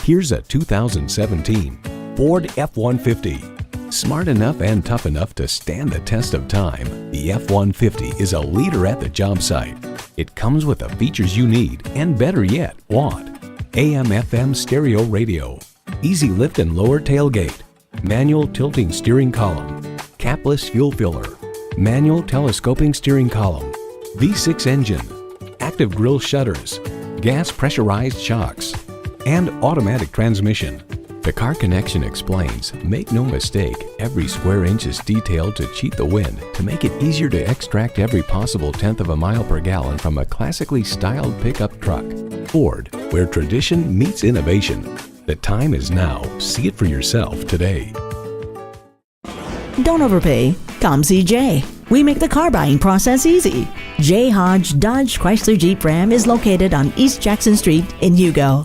Here's a 2017 Ford F-150. Smart enough and tough enough to stand the test of time, the F-150 is a leader at the job site. It comes with the features you need and, better yet, want. AM/FM stereo radio, easy lift and lower tailgate, manual tilting steering column, capless fuel filler, manual telescoping steering column, V6 engine, active grille shutters, gas pressurized shocks, and automatic transmission. The Car Connection explains, make no mistake, every square inch is detailed to cheat the wind to make it easier to extract every possible tenth of a mile per gallon from a classically styled pickup truck. Ford, where tradition meets innovation. The time is now. See it for yourself today. Don't overpay. Come see Jay. We make the car buying process easy. J. Hodge Dodge Chrysler Jeep Ram is located on East Jackson Street in Hugo.